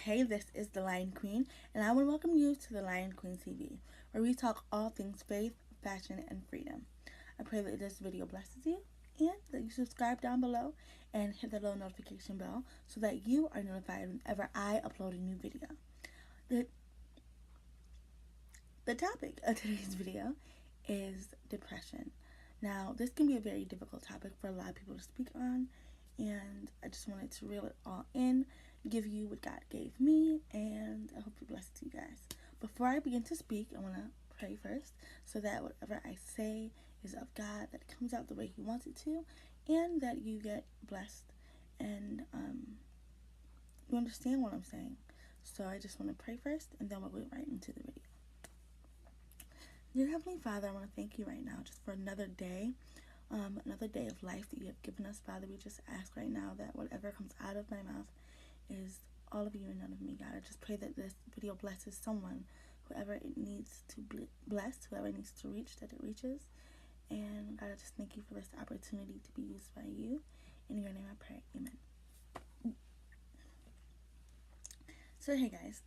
Hey, this is the Lion Queen, and I want to welcome you to the Lion Queen TV, where we talk all things faith, fashion, and freedom. I pray that this video blesses you, and that you subscribe down below and hit the little notification bell so that you are notified whenever I upload a new video. The topic of today's video is depression. Now, this can be a very difficult topic for a lot of people to speak on, and I just wanted to reel it all in, give you what God gave me, and I hope it blesses you guys. Before I begin to speak, I want to pray first so that whatever I say is of God, that it comes out the way He wants it to, and that you get blessed and you understand what I'm saying. So I just want to pray first, and then we'll go right into the video. Dear Heavenly Father, I want to thank you right now just for another day of life that you have given us, Father. We just ask right now that whatever comes out of my mouth is all of you and none of me, God. I just pray that this video blesses someone, whoever it needs to bless, whoever it needs to reach, that it reaches. And God, I just thank you for this opportunity to be used by you. In your name I pray, amen. So hey guys,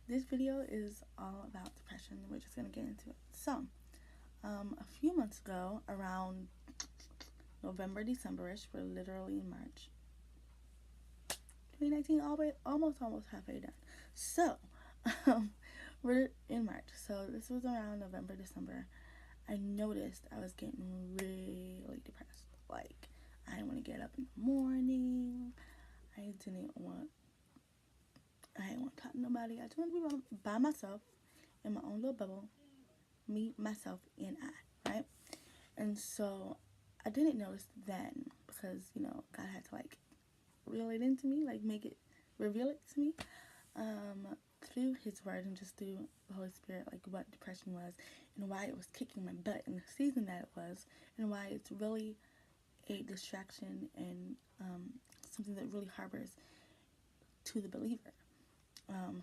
this video is all about depression. We're just going to get into it. So, a few months ago, around November, December-ish, we're literally in March 2019, almost halfway done. So, we're in March. So, this was around November, December. I noticed I was getting really depressed. Like, I didn't want to get up in the morning. I didn't want to talk to nobody. I just wanted to be by myself in my own little bubble. Me, myself, and I, right? And so, I didn't notice then because, God had to, reel it into me, reveal it to me, through His Word and just through the Holy Spirit, what depression was and why it was kicking my butt in the season that it was, and why it's really a distraction and something that really harbors to the believer.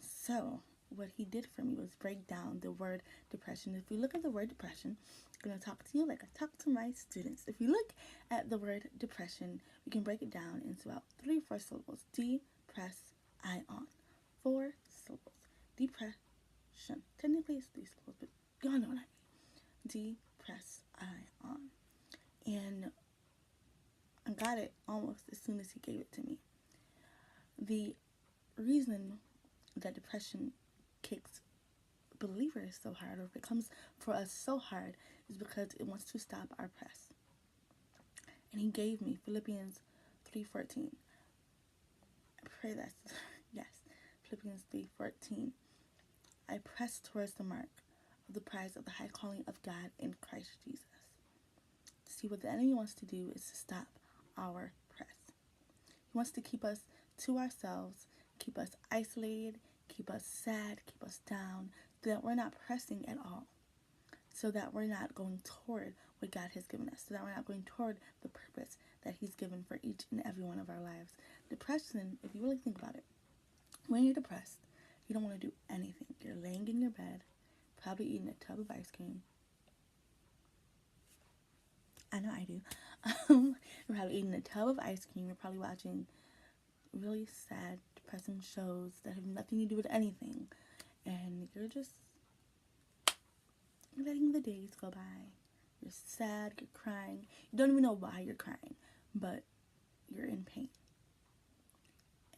So what He did for me was break down the word depression. If we look at the word depression, I'm going to talk to you like I talk to my students. If we look at the word depression, we can break it down into about 3-4 syllables. De-press-I-on. 4 syllables. Depression. Technically it's 3 syllables, but y'all know what I mean. De-press-I-on. And I got it almost as soon as He gave it to me. The reason that depression kicks believers so hard, or if it comes for us so hard, is because it wants to stop our press. And He gave me Philippians 3:14. I pray that's yes, Philippians 3:14. I press towards the mark of the prize of the high calling of God in Christ Jesus. See, what the enemy wants to do is to stop our press. He wants to keep us to ourselves, keep us isolated, keep us sad, keep us down, so that we're not pressing at all, so that we're not going toward what God has given us, so that we're not going toward the purpose that He's given for each and every one of our lives. Depression, if you really think about it, when you're depressed, you don't want to do anything. You're laying in your bed, probably eating a tub of ice cream. I know I do. You're probably eating a tub of ice cream. You're probably watching really sad, depressing shows that have nothing to do with anything, and you're just letting the days go by. You're sad, you're crying, you don't even know why you're crying, but you're in pain.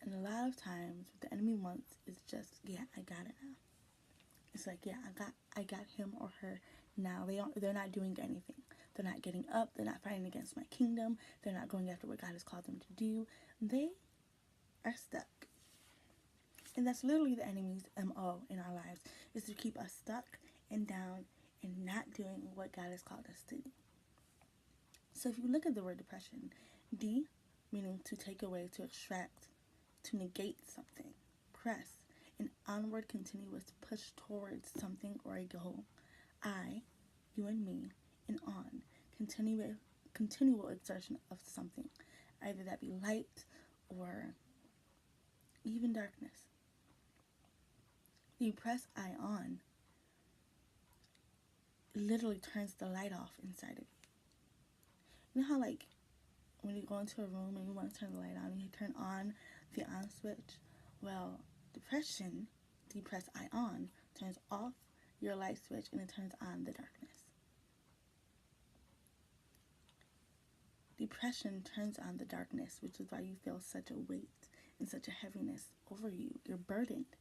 And a lot of times what the enemy wants is just, yeah, I got it now. It's like, yeah, I got him or her now. They're not doing anything. They're not getting up, they're not fighting against my kingdom, they're not going after what God has called them to do. They are stuck. And that's literally the enemy's MO in our lives, is to keep us stuck and down and not doing what God has called us to do. So if you look at the word depression, D, meaning to take away, to extract, to negate something. Press, an onward continuous push towards something or a goal. I, you and me, and on, continual exertion of something, either that be light or even darkness. You press I on literally turns the light off inside of you. You know how, like, when you go into a room and you want to turn the light on and you turn on the on switch? Well, depression, depress I on, turns off your light switch and it turns on the darkness. Depression turns on the darkness, which is why you feel such a weight and such a heaviness over you. You're burdened.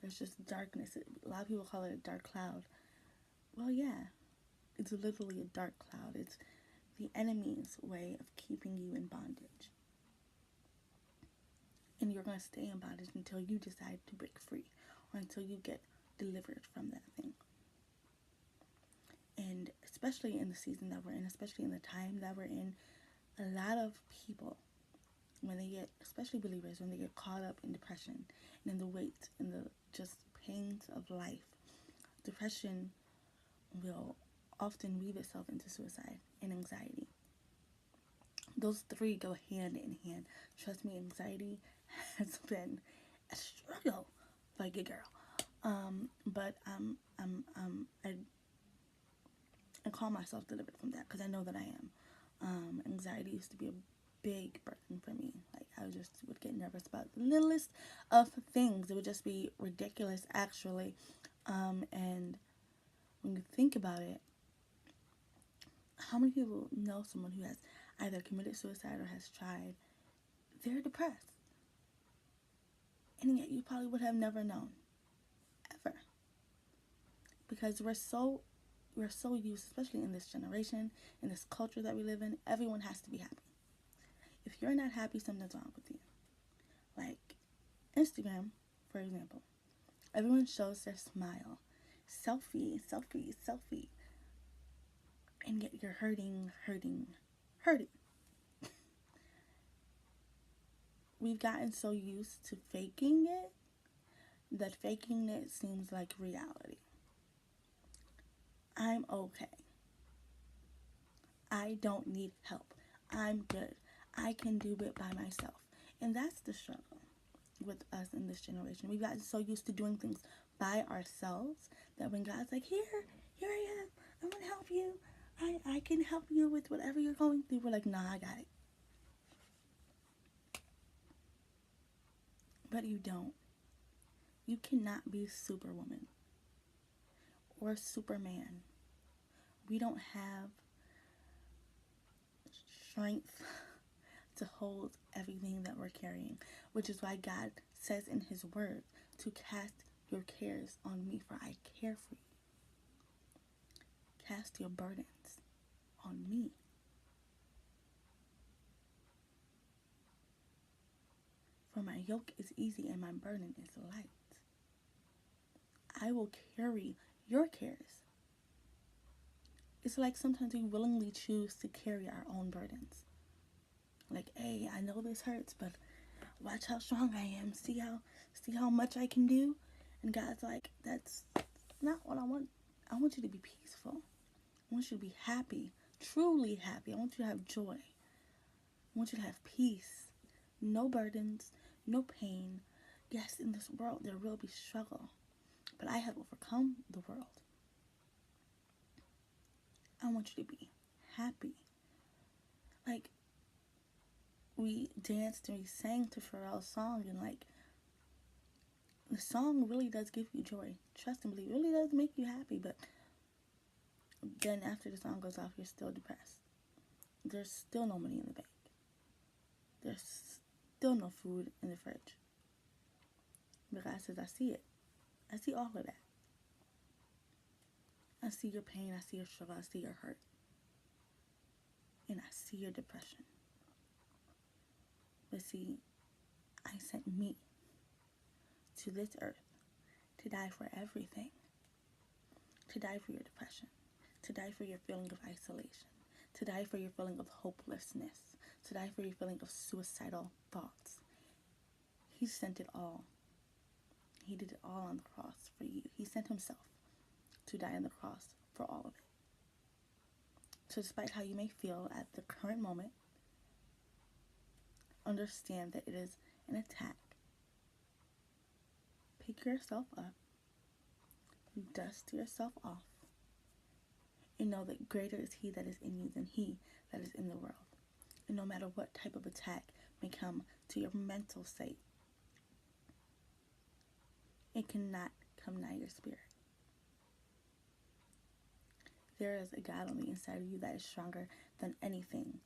There's just darkness. A lot of people call it a dark cloud. Well, yeah, it's literally a dark cloud. It's the enemy's way of keeping you in bondage. And you're going to stay in bondage until you decide to break free or until you get delivered from that thing. And especially in the season that we're in, especially in the time that we're in, a lot of people, when they get, especially believers, when they get caught up in depression and in the weight and the just pains of life, depression will often weave itself into suicide and anxiety. Those three go hand in hand. Trust me, anxiety has been a struggle for a good girl. But I call myself delivered from that because I know that I am. Anxiety used to be a big burden for me. Like, I just would get nervous about the littlest of things. It would just be ridiculous, actually. And when you think about it, how many people know someone who has either committed suicide or has tried? They're depressed. And yet you probably would have never known. Ever. Because we're so used, especially in this generation, in this culture that we live in, everyone has to be happy. If you're not happy, something's wrong with you. Like Instagram, for example. Everyone shows their smile. Selfie, selfie, selfie. And yet you're hurting. We've gotten so used to faking it that faking it seems like reality. I'm okay. I don't need help. I'm good. I can do it by myself. And that's the struggle with us in this generation. We've gotten so used to doing things by ourselves that when God's like, here I am. I'm going to help you. I can help you with whatever you're going through. We're like, nah, I got it. But you don't. You cannot be Superwoman or Superman. We don't have strength to hold everything that we're carrying, which is why God says in his word to cast your cares on me, for I care for you. Cast your burdens on me. For my yoke is easy and my burden is light. I will carry your cares. It's like sometimes we willingly choose to carry our own burdens. Like, hey, I know this hurts, but watch how strong I am. See how much I can do. And God's like, that's not what I want. I want you to be peaceful. I want you to be happy, truly happy. I want you to have joy. I want you to have peace. No burdens, no pain. Yes, in this world there will be struggle, but I have overcome the world. I want you to be happy. Like, we danced and we sang to Pharrell's song, and like, the song really does give you joy. Trust and believe, it really does make you happy, but then after the song goes off, you're still depressed. There's still no money in the bank. There's still no food in the fridge. But God says, I see it. I see all of that. I see your pain, I see your struggle, I see your hurt. And I see your depression. But see, I sent me to this earth to die for everything. To die for your depression. To die for your feeling of isolation. To die for your feeling of hopelessness. To die for your feeling of suicidal thoughts. He sent it all. He did it all on the cross for you. He sent himself to die on the cross for all of it. So despite how you may feel at the current moment, understand that it is an attack. Pick yourself up, dust yourself off, and know that greater is he that is in you than he that is in the world. And no matter what type of attack may come to your mental state, it cannot come nigh your spirit. There is a God on the inside of you that is stronger than anything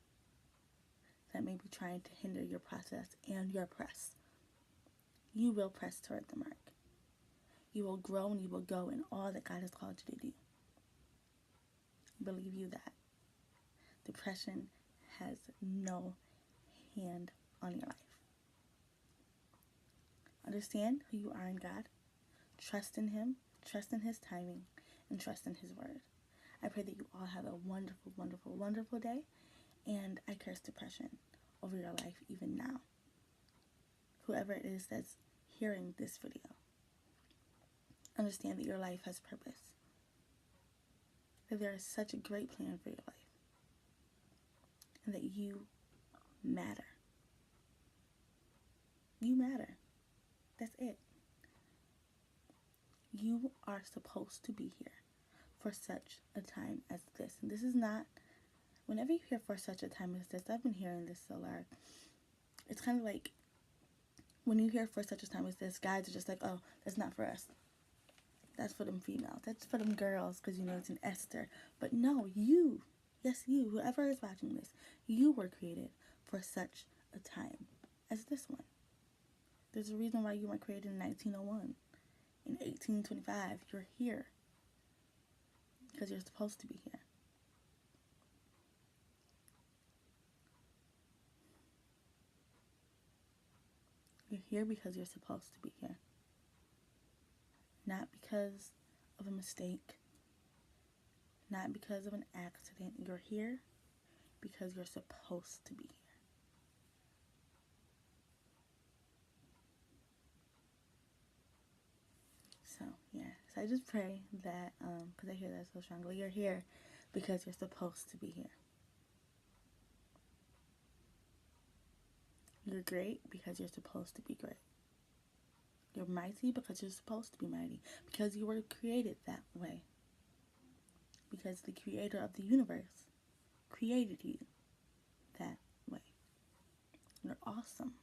that may be trying to hinder your process and your press. You will press toward the mark. You will grow and you will go in all that God has called you to do. Believe you that. Depression has no hand on your life. Understand who you are in God. Trust in Him. Trust in His timing. And trust in His word. I pray that you all have a wonderful, wonderful, wonderful day. And I curse depression over your life even now. Whoever it is that's hearing this video, understand that your life has purpose. That there is such a great plan for your life. And that you matter. You matter. That's it. You are supposed to be here for such a time as this. And this is not, whenever you hear for such a time as this, I've been hearing this so loud. It's kind of like, when you hear for such a time as this, guys are just like, oh, that's not for us. That's for them females. That's for them girls, because, you know, it's an Esther. But no, you, yes, you, whoever is watching this, you were created for such a time as this one. There's a reason why you weren't created in 1901. In 1825, you're here. Because you're supposed to be here. You're here because you're supposed to be here. Not because of a mistake. Not because of an accident. You're here because you're supposed to be here. So, yeah. So I just pray that, because I hear that so strongly, you're here because you're supposed to be here. You're great because you're supposed to be great. You're mighty because you're supposed to be mighty. Because you were created that way. Because the creator of the universe created you that way. You're awesome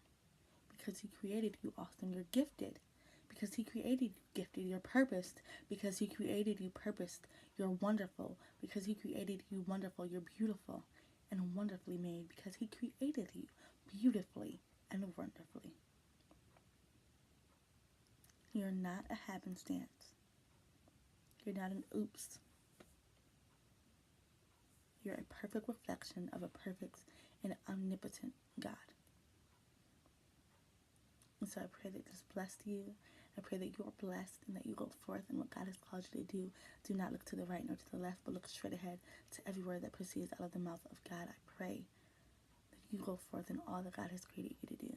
because he created you awesome. You're gifted because he created you gifted. You're purposed because he created you purposed. You're wonderful because he created you wonderful. You're beautiful and wonderfully made because he created you beautifully and wonderfully. You're not a happenstance. You're not an oops. You're a perfect reflection of a perfect and omnipotent God. And so I pray that this blessed you. I pray that you are blessed and that you go forth in what God has called you to do. Do not look to the right nor to the left, but look straight ahead to every word that proceeds out of the mouth of God. I pray that you go forth in all that God has created you to do.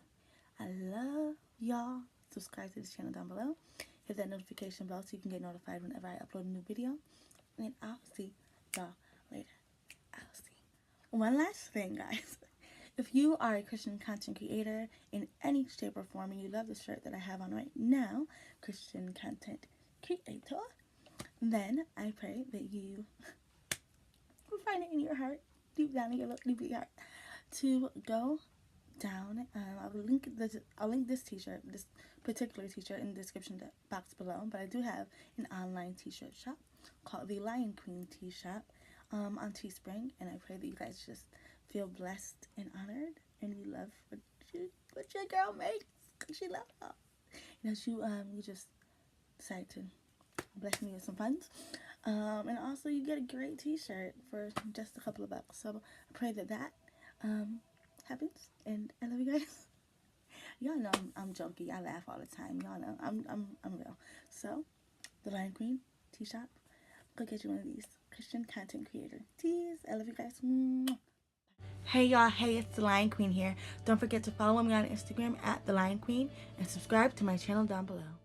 I love y'all. Subscribe to this channel down below. Hit that notification bell so you can get notified whenever I upload a new video. And I'll see y'all later. I'll see. One last thing, guys. If you are a Christian content creator in any shape or form and you love the shirt that I have on right now, Christian content creator, then I pray that you will find it in your heart, deep down in your heart, to go down. I'll link this t-shirt, this particular t-shirt, in the description box below. But I do have an online t-shirt shop called the Lion Queen T-Shop on Teespring, and I pray that you guys just feel blessed and honored, and you love what your girl makes. She loves her. You know, you just decide to bless me with some funds, and also you get a great t-shirt for just a couple of bucks. So I pray that happens, and I love you guys. Y'all know I'm jokey. I laugh all the time. Y'all know I'm real. So the Lion Queen T-Shop, go get you one of these Christian content creator tees. I love you guys. Hey y'all, hey, it's the Lion Queen here. Don't forget to follow me on Instagram at the Lion Queen and subscribe to my channel down below.